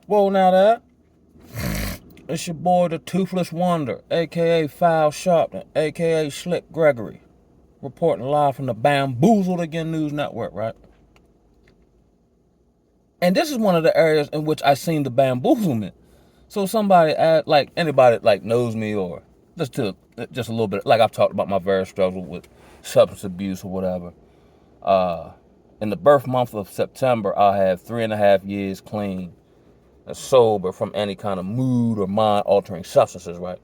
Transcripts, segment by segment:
Whoa, now that. It's your boy, the Toothless Wonder, aka Foul Sharpton, aka Slick Gregory, reporting live from the Bamboozled Again News Network, right? And this is one of the areas in which I seen the bamboozlement. So somebody, like anybody like knows me or just a little bit, like I've talked about my various struggles with substance abuse or whatever. In the birth month of September, I have 3.5 years clean and sober from any kind of mood or mind altering substances, right?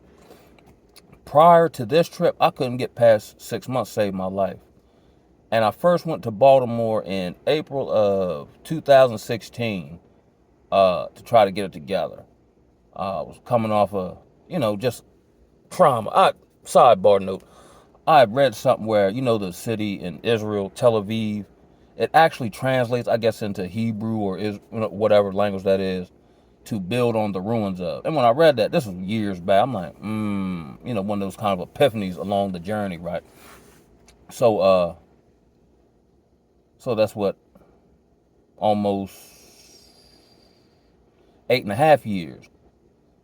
Prior to this trip, I couldn't get past 6 months, saved my life. And I first went to Baltimore in April of 2016 to try to get it together. I was coming off of, just trauma. Sidebar note, I had read something where, the city in Israel, Tel Aviv, it actually translates, I guess, into Hebrew or whatever language that is, to build on the ruins of. And when I read that, this was years back, I'm like, one of those kind of epiphanies along the journey, right? So that's what, almost 8.5 years.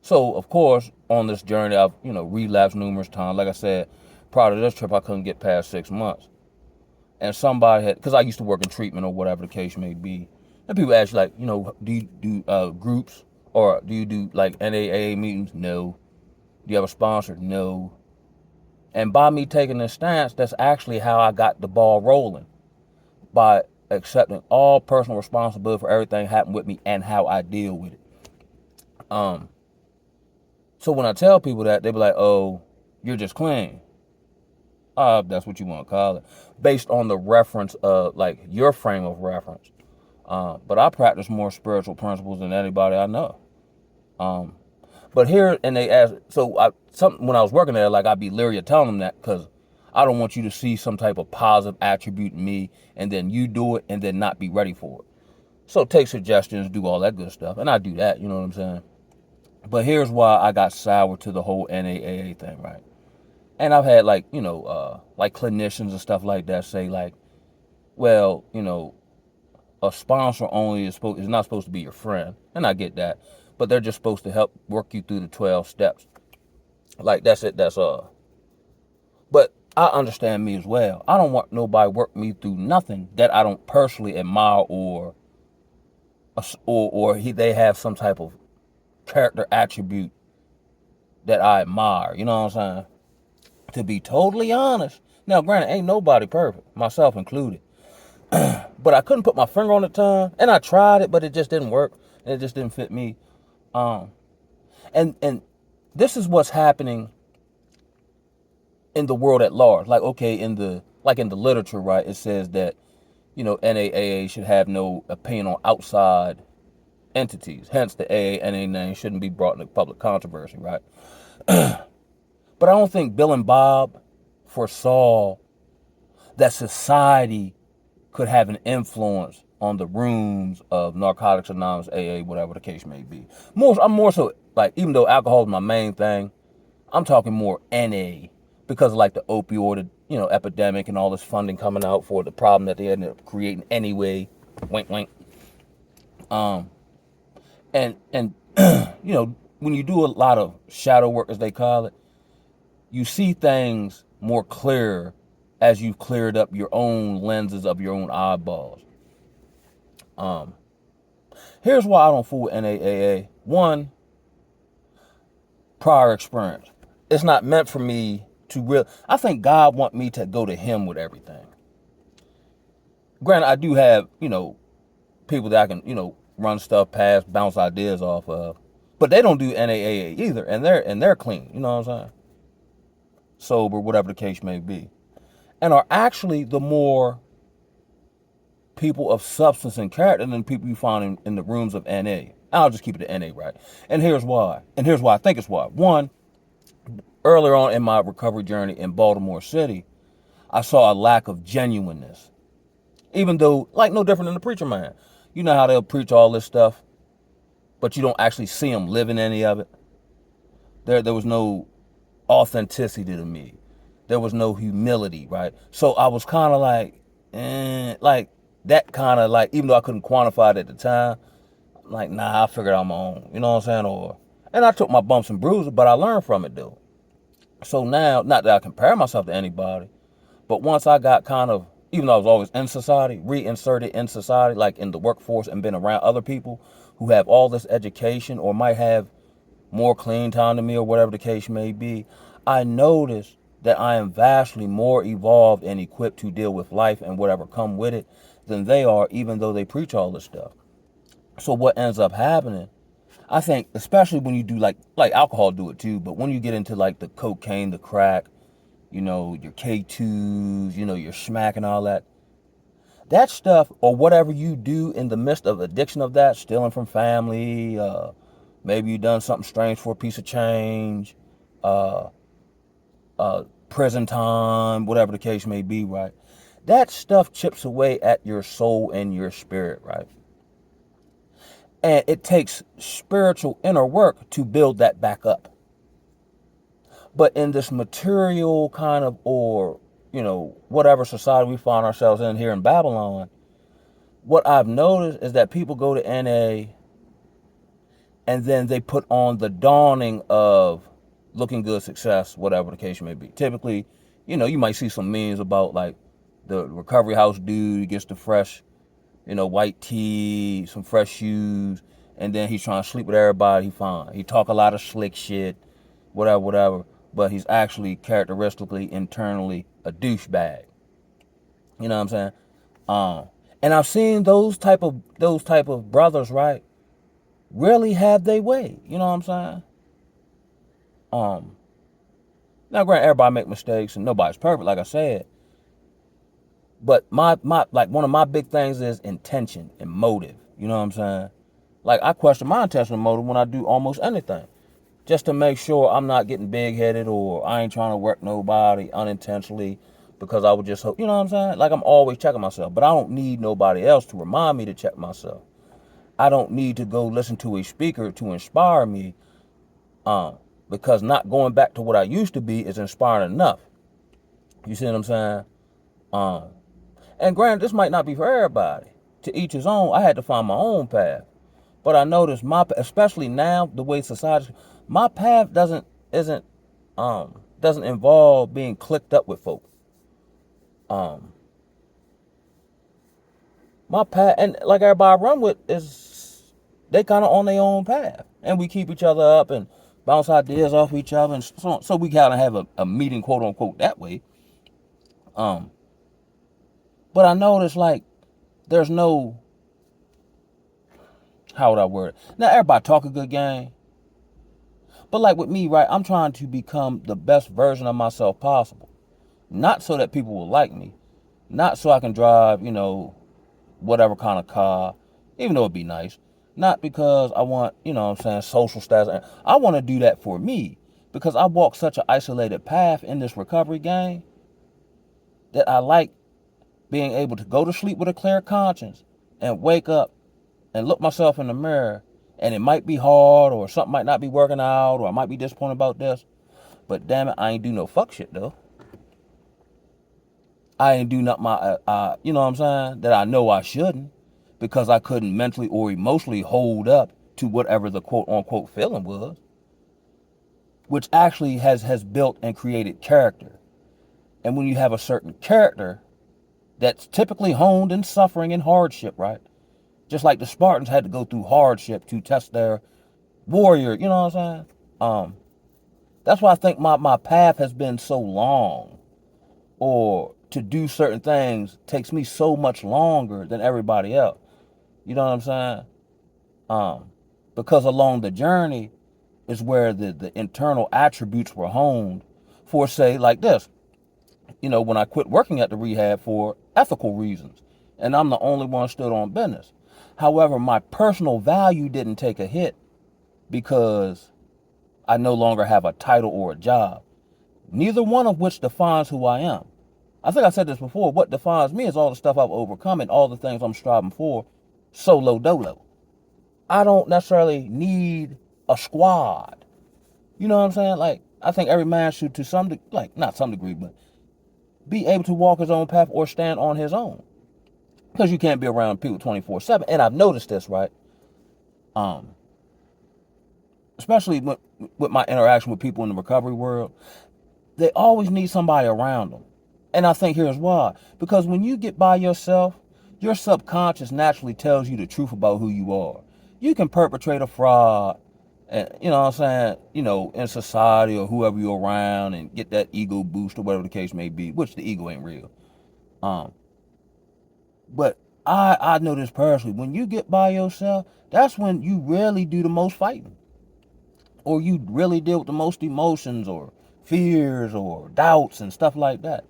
So of course, on this journey, I've relapsed numerous times. Like I said, prior to this trip, I couldn't get past 6 months. And somebody had, because I used to work in treatment or whatever the case may be, and people ask like, do you do groups or do you do like NAA meetings? No. Do you have a sponsor? No. And by me taking this stance, that's actually how I got the ball rolling, by accepting all personal responsibility for everything happened with me and how I deal with it. So when I tell people that, they be like, "Oh, you're just clean." That's what you want to call it, based on the reference of like your frame of reference. But I practice more spiritual principles than anybody I know. But here, and they ask, when I was working there, like I'd be leery of telling them that because I don't want you to see some type of positive attribute in me and then you do it and then not be ready for it. So take suggestions, do all that good stuff. And I do that, you know what I'm saying? But here's why I got sour to the whole NAAA thing, right? And I've had like, like clinicians and stuff like that say like, well, a sponsor only is not supposed to be your friend. And I get that. But they're just supposed to help work you through the 12 steps. Like that's it, that's all. But I understand me as well. I don't want nobody work me through nothing that I don't personally admire they have some type of character attribute that I admire. You know what I'm saying? To be totally honest. Now, granted, ain't nobody perfect, myself included. But I couldn't put my finger on the tongue, and I tried it, but it just didn't work, and it just didn't fit me. And this is what's happening in the world at large. Like, okay, in the literature, right? It says that NAAA should have no opinion on outside entities. Hence, the AANA name shouldn't be brought into public controversy, right? But I don't think Bill and Bob foresaw that society could have an influence on the rooms of Narcotics Anonymous, AA, whatever the case may be. I'm more so, like, even though alcohol is my main thing, I'm talking more NA because of like the opioid, epidemic and all this funding coming out for the problem that they ended up creating anyway. Wink, wink. And when you do a lot of shadow work, as they call it, you see things more clear as you've cleared up your own lenses of your own eyeballs. Here's why I don't fool with NAAA. One, prior experience. It's not meant for me to I think God want me to go to Him with everything. Granted, I do have, people that I can, run stuff past, bounce ideas off of. But they don't do NAAA either, and they're clean, you know what I'm saying? Sober, whatever the case may be. And are actually the more people of substance and character than people you find in the rooms of NA. I'll just keep it to NA, right? And here's why. And here's why I think it's why. One, earlier on in my recovery journey in Baltimore City, I saw a lack of genuineness. Even though, like, no different than the preacher man. You know how they'll preach all this stuff, but you don't actually see them living any of it. There was no authenticity to me. There was no humility, right? So I was kind of like that kind of like, even though I couldn't quantify it at the time, like, nah, I figured out on my own. You know what I'm saying? And I took my bumps and bruises, but I learned from it though. So now, not that I compare myself to anybody, but once I got kind of, even though I was always in society, reinserted in society, like in the workforce, and been around other people who have all this education or might have more clean time than me or whatever the case may be, I noticed that I am vastly more evolved and equipped to deal with life and whatever come with it than they are, even though they preach all this stuff. So what ends up happening, I think, especially when you do like alcohol do it too, but when you get into like the cocaine, the crack, you know, your K2s, you know, your smack and all that, that stuff or whatever you do in the midst of addiction of that, stealing from family, maybe you done something strange for a piece of change, uh, prison time, whatever the case may be, right? That stuff chips away at your soul and your spirit, right? And it takes spiritual inner work to build that back up. But in this material kind of, or, you know, whatever society we find ourselves in here in Babylon, what I've noticed is that people go to NA and then they put on the dawning of looking good, success, whatever the case may be. Typically, you know, you might see some memes about like the recovery house dude gets the fresh, you know, white tee, some fresh shoes, and then he's trying to sleep with everybody. He fine. He talk a lot of slick shit, whatever, but he's actually characteristically internally a douchebag. You know what I'm saying? And I've seen those type of brothers, right, really have their way. You know what I'm saying? Now granted, everybody make mistakes and nobody's perfect, like I said. But my like one of my big things is intention and motive. You know what I'm saying? Like I question my intentional motive when I do almost anything. Just to make sure I'm not getting big headed or I ain't trying to work nobody unintentionally because I would just hope, you know what I'm saying? Like I'm always checking myself, but I don't need nobody else to remind me to check myself. I don't need to go listen to a speaker to inspire me, because not going back to what I used to be is inspiring enough. You see what I'm saying? And granted, this might not be for everybody. To each his own. I had to find my own path. But I noticed especially now, the way society, my path doesn't involve being clicked up with folk. My path, and like everybody I run with, is they kind of on their own path, and we keep each other up and bounce ideas off each other, and so we kind of have a meeting, quote unquote, that way. But I noticed like there's no, how would I word it? Now everybody talk a good game, but like with me, right, I'm trying to become the best version of myself possible. Not so that people will like me, not so I can drive, you know, whatever kind of car, even though it'd be nice. Not because I want, you know what I'm saying, social status. I want to do that for me because I walk such an isolated path in this recovery game that I like being able to go to sleep with a clear conscience and wake up and look myself in the mirror, and it might be hard or something might not be working out or I might be disappointed about this, but damn it, I ain't do no fuck shit though. I ain't do nothing you know what I'm saying, that I know I shouldn't because I couldn't mentally or emotionally hold up to whatever the quote unquote feeling was, which actually has built and created character. And when you have a certain character that's typically honed in suffering and hardship, right? Just like the Spartans had to go through hardship to test their warrior, you know what I'm saying? That's why I think my path has been so long, or to do certain things takes me so much longer than everybody else. You know what I'm saying? Because along the journey is where the internal attributes were honed for, say, like this. You know, when I quit working at the rehab for ethical reasons, and I'm the only one stood on business. However, my personal value didn't take a hit because I no longer have a title or a job, neither one of which defines who I am. I think I said this before. What defines me is all the stuff I've overcome and all the things I'm striving for, solo dolo. I don't necessarily need a squad. You know what I'm saying? Like, I think every man should, to some degree, like, not some degree, but be able to walk his own path or stand on his own. Because you can't be around people 24/7. And I've noticed this, right? Um, Especially with my interaction with people in the recovery world, they always need somebody around them. And I think here's why. Because when you get by yourself, your subconscious naturally tells you the truth about who you are. You can perpetrate a fraud, and you know what I'm saying, in society or whoever you're around and get that ego boost or whatever the case may be, which the ego ain't real. Um, but I know this personally. When you get by yourself, that's when you really do the most fighting. Or you really deal with the most emotions or fears or doubts and stuff like that.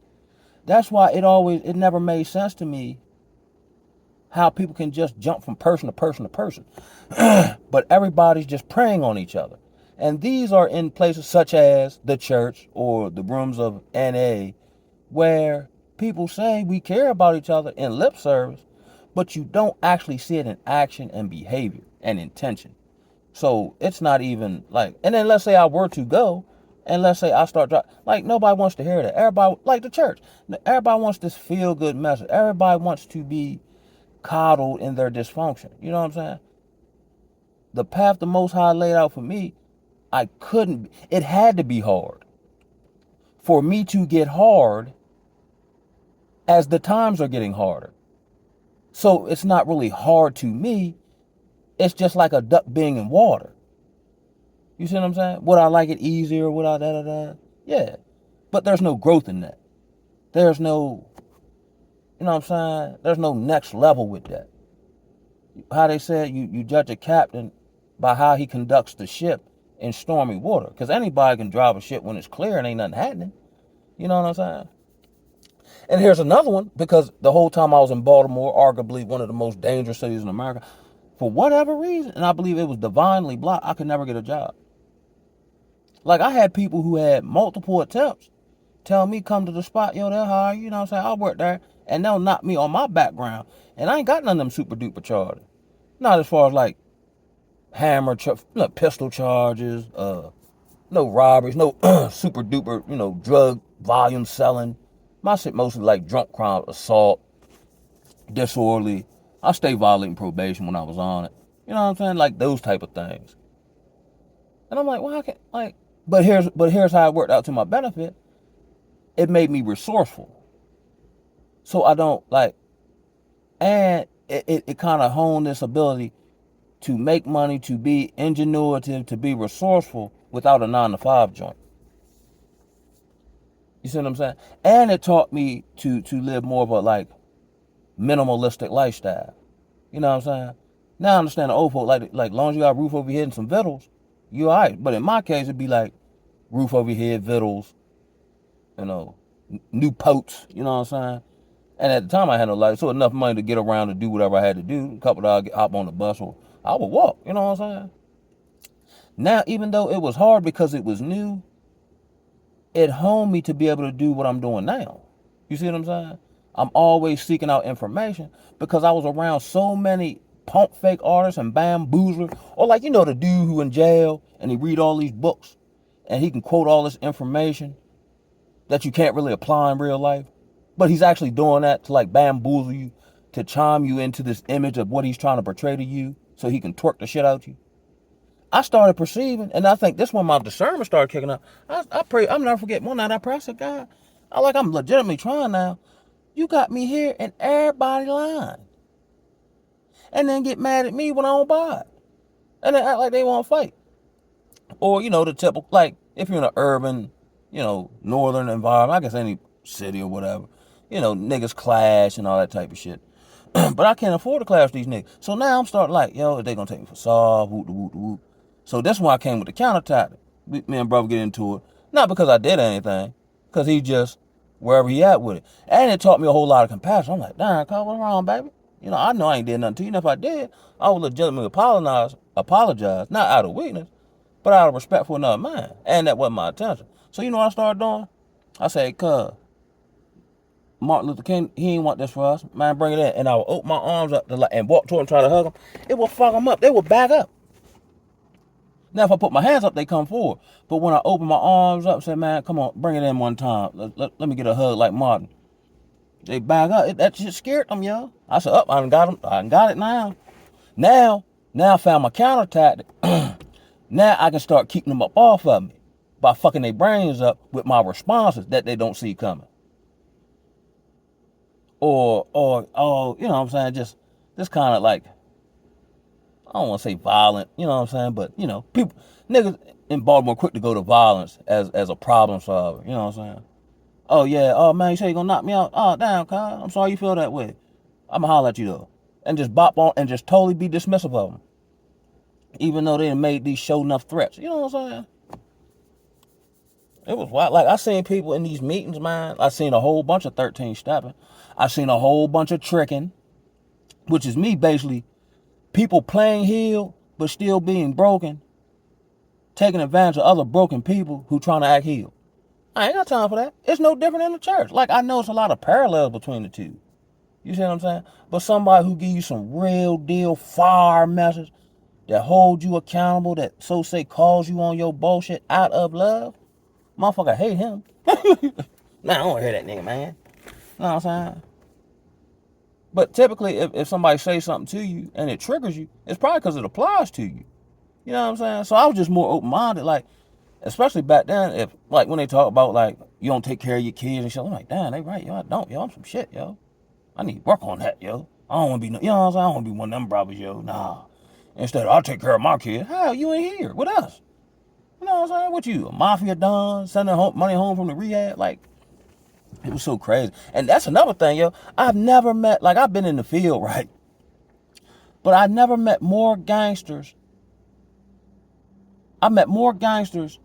That's why it never made sense to me how people can just jump from person to person to person. But everybody's just preying on each other. And these are in places such as the church or the rooms of NA, where people say we care about each other in lip service, but you don't actually see it in action and behavior and intention. So it's not even like, and then let's say I were to go, and let's say I start like, nobody wants to hear that. Everybody, like the church, everybody wants this feel good message. Everybody wants to be coddled in their dysfunction. You know what I'm saying? The path the Most High laid out for me, it had to be hard for me to get hard as the times are getting harder. So it's not really hard to me. It's just like a duck being in water. You see what I'm saying? Would I like it easier? Would I da-da-da? Yeah. But there's no growth in that. There's no, you know what I'm saying? There's no next level with that. How they said you judge a captain by how he conducts the ship in stormy water. Because anybody can drive a ship when it's clear and ain't nothing happening. You know what I'm saying? And here's another one, because the whole time I was in Baltimore, arguably one of the most dangerous cities in America, for whatever reason, and I believe it was divinely blocked, I could never get a job. Like, I had people who had multiple attempts tell me, come to the spot, yo, they'll hire you, you know what I'm saying? I'll work there, and they'll knock me on my background. And I ain't got none of them super duper charges. Not as far as like pistol charges, no robberies, no super duper, drug volume selling. My shit mostly like drunk crime, assault, disorderly. I stayed violating probation when I was on it. You know what I'm saying? Like those type of things. And I'm like, well, I can't like. But here's how it worked out to my benefit. It made me resourceful. So I don't like, and it kind of honed this ability to make money, to be ingenuitive, to be resourceful without a 9-to-5 joint. You see what I'm saying? And it taught me to live more of a like minimalistic lifestyle. You know what I'm saying? Now I understand the old folk, like long as you got a roof over your head and some victuals, you all right. But in my case, it'd be like roof over your head, victuals, new poats, you know what I'm saying? And at the time I had no life, so enough money to get around to do whatever I had to do. A couple of hours, hop on the bus, or I would walk, you know what I'm saying? Now, even though it was hard because it was new, it honed me to be able to do what I'm doing now. You see what I'm saying? I'm always seeking out information because I was around so many pump fake artists and bamboozlers, or like, the dude who in jail and he read all these books and he can quote all this information that you can't really apply in real life, but he's actually doing that to like bamboozle you, to charm you into this image of what he's trying to portray to you so he can twerk the shit out you. I started perceiving, and I think this when my discernment started kicking up. I pray, I'll never forget one night I prayed, I said, God, I'm legitimately trying now. You got me here and everybody lying. And then get mad at me when I don't buy it. And then act like they want to fight. Or, the typical, like, if you're in an urban, northern environment, I guess any city or whatever, niggas clash and all that type of shit. But I can't afford to clash these niggas. So now I'm starting like, yo, they gonna take me for soft, whoop, whoop, whoop. So that's why I came with the counter tactic. Me and brother get into it. Not because I did anything, because he just, wherever he at with it. And it taught me a whole lot of compassion. I'm like, darn, Carl, what's wrong, baby? I know I ain't did nothing to you. And if I did, I would legitimately apologize, not out of weakness, but out of respect for another man. And that wasn't my intention. So you know what I started doing? I said, cuz, Martin Luther King, he ain't want this for us. Man, bring it in. And I would open my arms up and walk toward him, try to hug him. It would fuck them up. They would back up. Now, if I put my hands up, they come forward. But when I open my arms up and say, man, come on, bring it in one time. Let me get a hug like Martin. They back up. That shit scared them, yo. I said, I got them. I got it now. Now Now I found my counter tactic. Now I can start keeping them up off of me by fucking their brains up with my responses that they don't see coming. Or, you know what I'm saying? Just kind of like, I don't want to say violent, you know what I'm saying? But, you know, niggas in Baltimore quick to go to violence as a problem solver, you know what I'm saying? Oh, yeah, oh, man, you say you're going to knock me out? Oh, damn, Kyle, I'm sorry you feel that way. I'm going to holler at you, though. And just bop on and just totally be dismissive of them. Even though they made these show enough threats, you know what I'm saying? It was wild. Like, I seen people in these meetings, man. I seen a whole bunch of 13 stepping. I seen a whole bunch of tricking, which is me basically people playing healed but still being broken, taking advantage of other broken people who trying to act healed. I ain't got time for that. It's no different in the church. Like, I know it's a lot of parallels between the two. You see what I'm saying? But somebody who give you some real deal fire message that holds you accountable, that so say calls you on your bullshit out of love, motherfucker hate him. Nah, I don't hear that nigga, man. You know what I'm saying? But typically, if somebody says something to you and it triggers you, it's probably because it applies to you. You know what I'm saying? So I was just more open-minded, like, especially back then, if, like, when they talk about, like, you don't take care of your kids and shit, I'm like, damn, they right, yo, I don't, yo, I'm some shit, yo. I need to work on that, yo. I don't want to be, you know what I'm saying? I don't want to be one of them brothers, yo, nah. Instead, I'll take care of my kids. Hell, you ain't here with us. You know what I'm saying? What you, a mafia don, sending money home from the rehab? Like, it was so crazy. And that's another thing, yo. I've never met, like, I've been in the field, right? But I never met more gangsters. I met more gangsters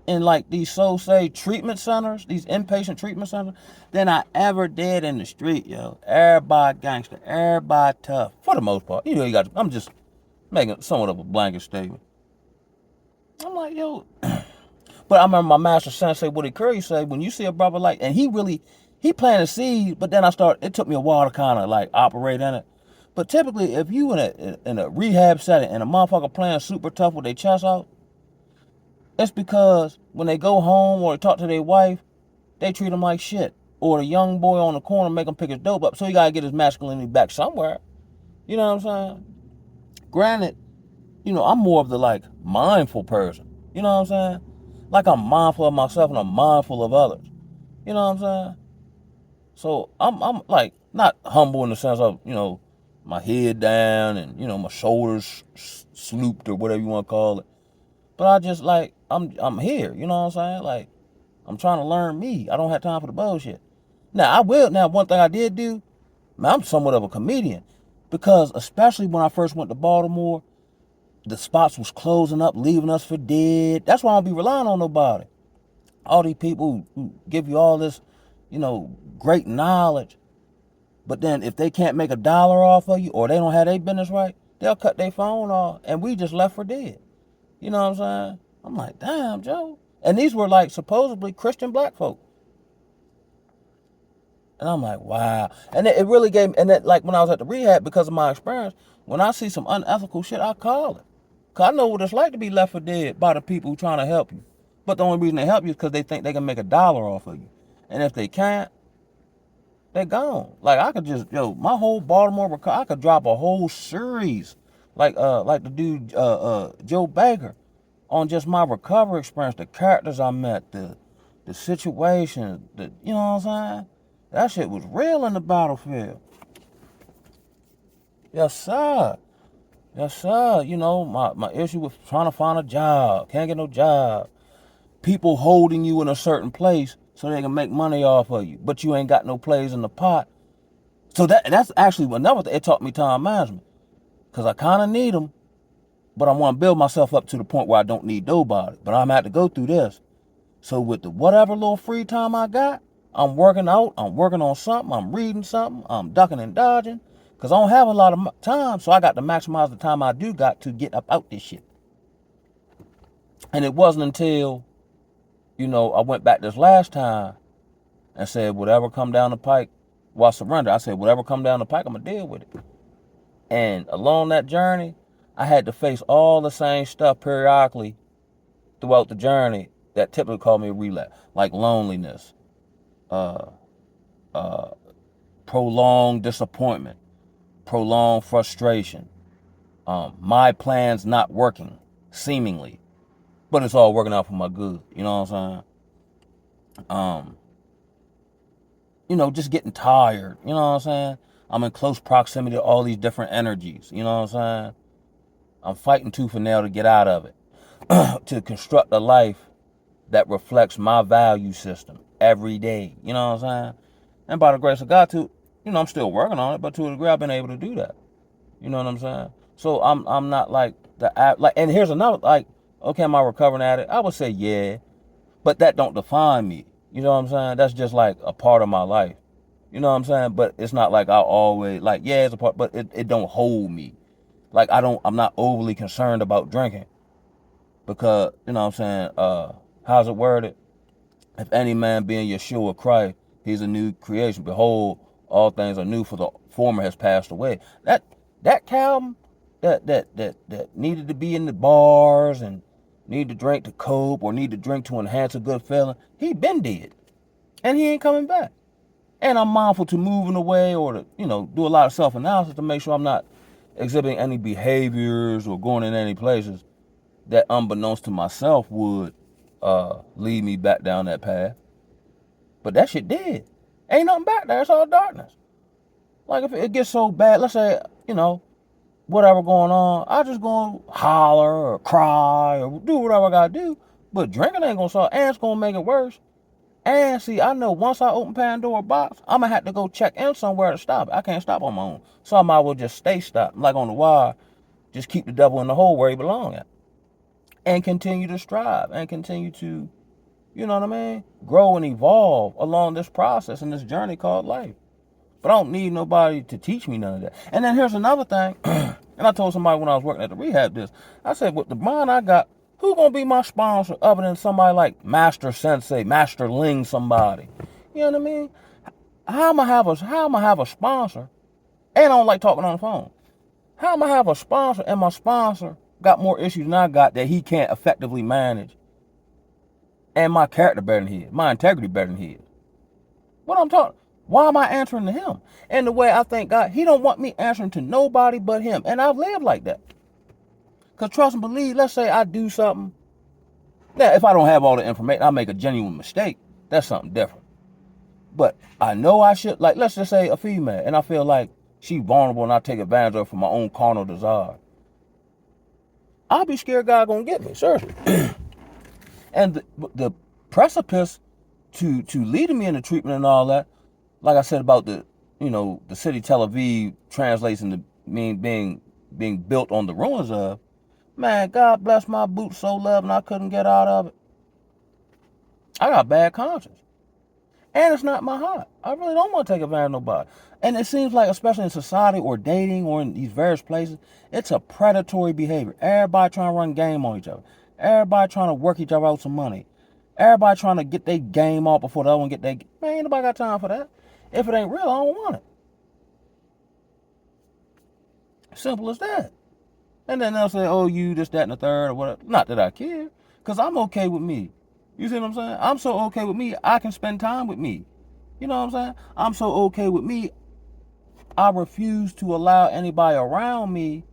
in, like, these so-say treatment centers, these inpatient treatment centers, than I ever did in the street, yo. Everybody gangster, everybody tough, for the most part. You know, I'm just making somewhat of a blanket statement. I'm like, yo. But I remember my master sensei, Woody Curry, say, when you see a brother like, and he planted a seed, but then it took me a while to kind of like operate in it. But typically, if you in a rehab setting and a motherfucker playing super tough with their chest out, it's because when they go home or they talk to their wife, they treat them like shit. Or the young boy on the corner make him pick his dope up, so he gotta get his masculinity back somewhere. You know what I'm saying? Granted, you know, I'm more of the like mindful person. You know what I'm saying? Like, I'm mindful of myself and I'm mindful of others. You know what I'm saying? So I'm like not humble in the sense of, you know, my head down and, you know, my shoulders slooped or whatever you want to call it. But I just like I'm here, you know what I'm saying? Like, I'm trying to learn me. I don't have time for the bullshit. Now one thing I did do, man, I'm somewhat of a comedian. Because especially when I first went to Baltimore, the spots was closing up, leaving us for dead. That's why I don't be relying on nobody. All these people who give you all this, you know, great knowledge, but then if they can't make $1 off of you or they don't have their business right, they'll cut their phone off and we just left for dead. You know what I'm saying? I'm like, damn, Joe. And these were like supposedly Christian black folk. And I'm like, wow. And it really gave me, and then like when I was at the rehab, because of my experience, when I see some unethical shit, I call it. Because I know what it's like to be left for dead by the people who trying to help you. But the only reason they help you is because they think they can make $1 off of you. And if they can't, they're gone. Like, I could just, yo, my whole Baltimore, I could drop a whole series, like the dude, Joe Baker, on just my recovery experience, the characters I met, the situation, you know what I'm saying? That shit was real in the battlefield. Yes, sir. Yes, sir. You know, my issue with trying to find a job, can't get no job. People holding you in a certain place so they can make money off of you, but you ain't got no plays in the pot. So that's actually another thing. It taught me time management, because I kind of need them, but I want to build myself up to the point where I don't need nobody. But I'm going to have to go through this. So with the whatever little free time I got, I'm working out, I'm working on something, I'm reading something, I'm ducking and dodging, because I don't have a lot of time, so I got to maximize the time I do got to get up out this shit. And it wasn't until, you know, I went back this last time and said, whatever come down the pike, well, I surrender. I said, whatever come down the pike, I'm going to deal with it. And along that journey, I had to face all the same stuff periodically throughout the journey that typically call me a relapse, like loneliness, prolonged disappointment, prolonged frustration, My plan's not working, seemingly, but it's all working out for my good. You know what I'm saying? Just getting tired. You know what I'm saying? I'm in close proximity to all these different energies. You know what I'm saying? I'm fighting tooth and nail to get out of it, to construct a life that reflects my value system every day. You know what I'm saying? And by the grace of God, I'm still working on it, but to a degree, I've been able to do that. You know what I'm saying? So I'm not like and here's another, like, okay, am I recovering at it? I would say yeah, but that don't define me. You know what I'm saying? That's just like a part of my life. You know what I'm saying? But it's not like I always, like, yeah, it's a part, but it don't hold me. Like, I'm not overly concerned about drinking, because, you know what I'm saying, how's it worded? If any man be in Yeshua Christ, he's a new creation. Behold, all things are new, for the former has passed away. That Calvin that needed to be in the bars and need to drink to cope, or need to drink to enhance a good feeling, he been dead. And he ain't coming back. And I'm mindful to moving away, or to, do a lot of self-analysis to make sure I'm not exhibiting any behaviors or going in any places that, unbeknownst to myself, would lead me back down that path. But that shit dead. Ain't nothing back there. It's all darkness. Like, if it gets so bad, let's say, whatever going on, I just gonna holler or cry or do whatever I gotta do. But drinking ain't gonna solve, and it's gonna make it worse. And see, I know once I open Pandora box, I'm gonna have to go check in somewhere to stop it. I can't stop on my own. So I might as well just stay stopped. Like on the wire, just keep the devil in the hole where he belongs at. And continue to strive and continue to, you know what I mean, grow and evolve along this process and this journey called life. But I don't need nobody to teach me none of that. And then here's another thing. And I told somebody when I was working at the rehab this. I said, with the mind I got, who gonna be my sponsor other than somebody like Master Sensei, Master Ling, somebody? You know what I mean? How am I have a sponsor? And I don't like talking on the phone. How am I have a sponsor, and my sponsor got more issues than I got that he can't effectively manage? And my character better than his, my integrity better than his. What I'm talking? Why am I answering to him? And the way I thank God, he don't want me answering to nobody but him. And I've lived like that. Because trust and believe, let's say I do something. Now, if I don't have all the information, I make a genuine mistake. That's something different. But I know I should, like, let's just say a female, and I feel like she vulnerable and I take advantage of her for my own carnal desire. I'll be scared God gonna get me, seriously. And the precipice to leading me into treatment and all that, like I said about the city Tel Aviv translates into being built on the ruins of, man, God bless my boots so loving I couldn't get out of it. I got bad conscience. And it's not my heart. I really don't want to take advantage of nobody. And it seems like, especially in society or dating or in these various places, it's a predatory behavior. Everybody trying to run game on each other. Everybody trying to work each other out some money. Everybody trying to get their game off before the other one get their... Man, ain't nobody got time for that. If it ain't real, I don't want it. Simple as that. And then they'll say, oh, you, this, that, and the third, or whatever. Not that I care. Because I'm okay with me. You see what I'm saying? I'm so okay with me, I can spend time with me. You know what I'm saying? I'm so okay with me, I refuse to allow anybody around me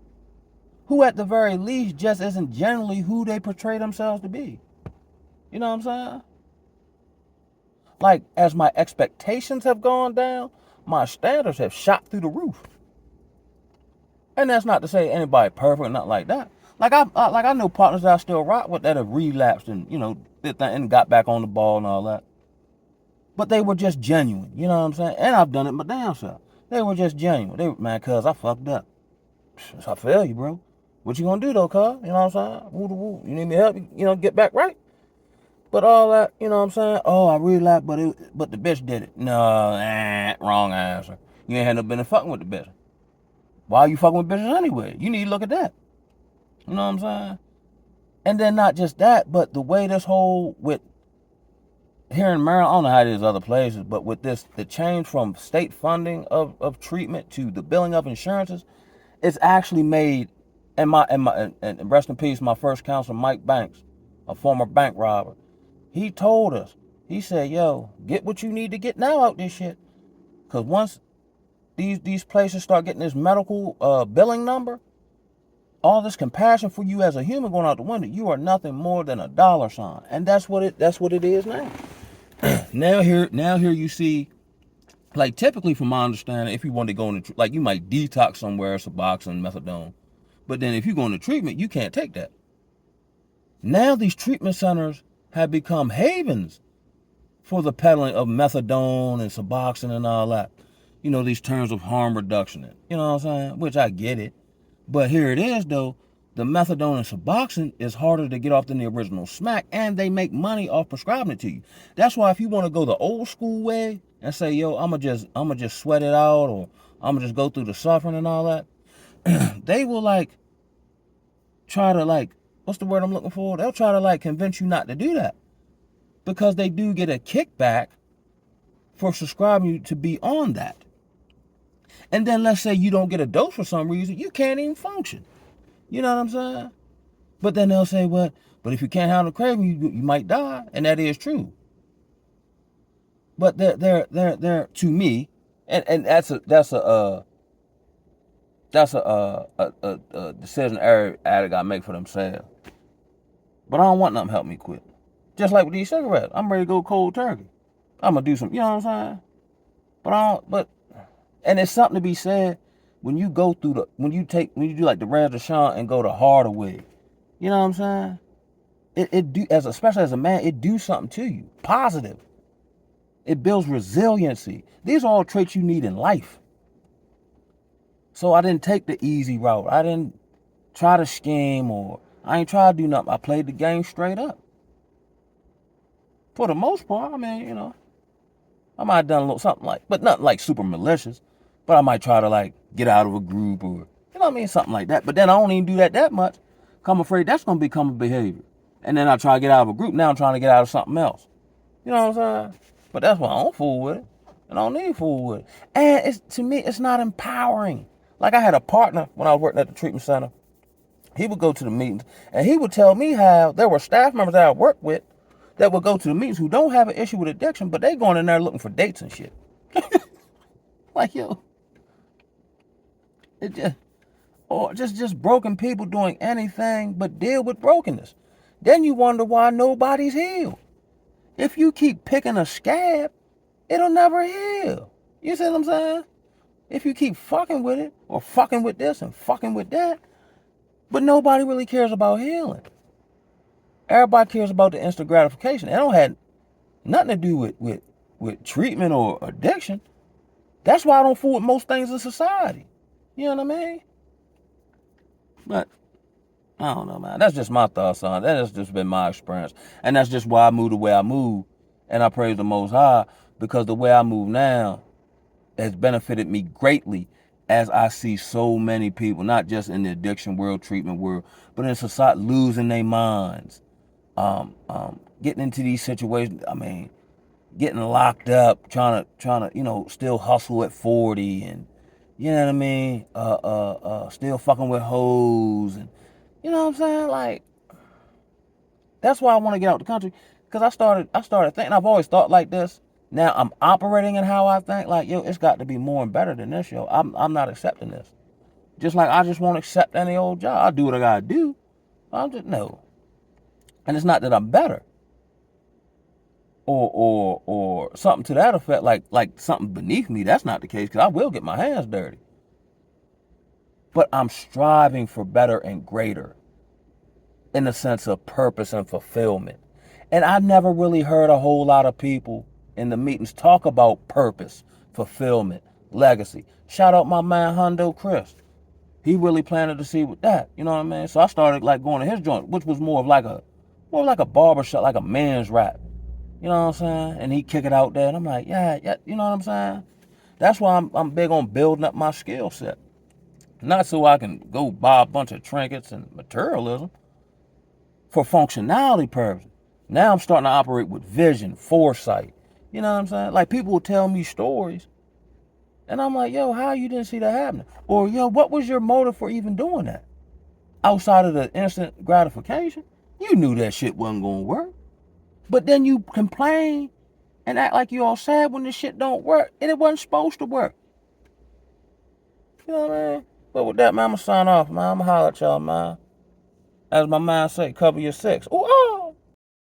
who at the very least just isn't generally who they portray themselves to be. You know what I'm saying? Like, as my expectations have gone down, my standards have shot through the roof. And that's not to say anybody perfect, not like that. Like I know partners that I still rock with that have relapsed and, and got back on the ball and all that. But they were just genuine, you know what I'm saying? And I've done it my damn self. They were just genuine. Man, cuz I fucked up. I feel you, bro. What you gonna do though, cuz? You know what I'm saying? Woo. You need me help you, get back right? But all that, you know what I'm saying? Oh, I relapsed, but the bitch did it. No, wrong answer. You ain't had no business fucking with the bitch. Why are you fucking with bitches anyway? You need to look at that. You know what I'm saying? And then not just that, but the way this whole, with here in Maryland, I don't know how it is other places, but with this, the change from state funding of treatment to the billing of insurances, it's actually made, and rest in peace, my first counselor, Mike Banks, a former bank robber, he told us, he said, yo, get what you need to get now out this shit. Because once these places start getting this medical billing number, all this compassion for you as a human going out the window. You are nothing more than a dollar sign. And that's what it is now. Now here you see, like, typically from my understanding, if you want to go into, like, you might detox somewhere, Suboxone, methadone. But then if you go into treatment, you can't take that. Now these treatment centers have become havens for the peddling of methadone and Suboxone and all that. You know, these terms of harm reduction. You know what I'm saying? Which I get it. But here it is, though. The methadone and Suboxone is harder to get off than the original smack, and they make money off prescribing it to you. That's why if you want to go the old school way and say, yo, I'ma just sweat it out, or I'ma just go through the suffering and all that, they will, like, try to, like, what's the word I'm looking for? They'll try to, like, convince you not to do that, because they do get a kickback for subscribing you to be on that. And then let's say you don't get a dose for some reason, you can't even function. You know what I'm saying? But then they'll say, well, but if you can't handle the craving, you might die. And that is true. But they're to me, and that's a decision every addict got to make for themselves. But I don't want nothing to help me quit. Just like with these cigarettes, I'm ready to go cold turkey. I'm gonna do some, you know what I'm saying? And it's something to be said when you go through when you do like the Raz Deshawn and go the harder way. You know what I'm saying? Especially as a man, it do something to you, positive. It builds resiliency. These are all traits you need in life. So I didn't take the easy route. I didn't try to scheme, or I ain't try to do nothing. I played the game straight up. For the most part, I mean, you know, I might have done a little something like, but nothing like super malicious. But I might try to, like, get out of a group, or, you know what I mean, something like that. But then I don't even do that much. I'm afraid that's going to become a behavior. And then I try to get out of a group. Now I'm trying to get out of something else. You know what I'm saying? But that's why I don't fool with it. And I don't need to fool with it. And to me, it's not empowering. Like, I had a partner when I was working at the treatment center. He would go to the meetings, and he would tell me how there were staff members that I worked with that would go to the meetings who don't have an issue with addiction, but they going in there looking for dates and shit. Like, yo. Just broken people doing anything but deal with brokenness. Then you wonder why nobody's healed. If you keep picking a scab, it'll never heal. You see what I'm saying? If you keep fucking with it, or fucking with this and fucking with that, but nobody really cares about healing. Everybody cares about the instant gratification. It don't have nothing to do with treatment or addiction. That's why I don't fool with most things in society. You know what I mean? But I don't know, man. That's just my thoughts on it. That has just been my experience. And that's just why I move the way I move. And I praise the Most High, because the way I move now has benefited me greatly, as I see so many people, not just in the addiction world, treatment world, but in society, losing their minds. Getting into these situations, I mean, getting locked up, trying to, you know, still hustle at 40, and, you know what I mean? Still fucking with hoes, and, you know what I'm saying? Like, that's why I want to get out the country, because I started thinking, I've always thought like this. Now I'm operating in how I think, like, yo, it's got to be more and better than this, yo. I'm not accepting this. Just like I just won't accept any old job. I'll do what I gotta do. No. And it's not that I'm better. Or something to that effect, like something beneath me. That's not the case, because I will get my hands dirty. But I'm striving for better and greater, in the sense of purpose and fulfillment. And I never really heard a whole lot of people in the meetings talk about purpose, fulfillment, legacy. Shout out my man Hundo Chris. He really planted the seed with that. You know what I mean? So I started, like, going to his joint, which was more of like a barbershop, like a man's rap. You know what I'm saying? And he kick it out there, and I'm like, yeah, you know what I'm saying? That's why I'm big on building up my skill set. Not so I can go buy a bunch of trinkets and materialism. For functionality purposes. Now I'm starting to operate with vision, foresight. You know what I'm saying? Like, people will tell me stories, and I'm like, yo, how you didn't see that happening? Or, yo, what was your motive for even doing that? Outside of the instant gratification, you knew that shit wasn't going to work. But then you complain and act like you all sad when this shit don't work, and it wasn't supposed to work. You know what I mean? But with that, man, I'm going to sign off, man. I'm going to holler at y'all, man. As my man say, cover your six. Ooh, oh.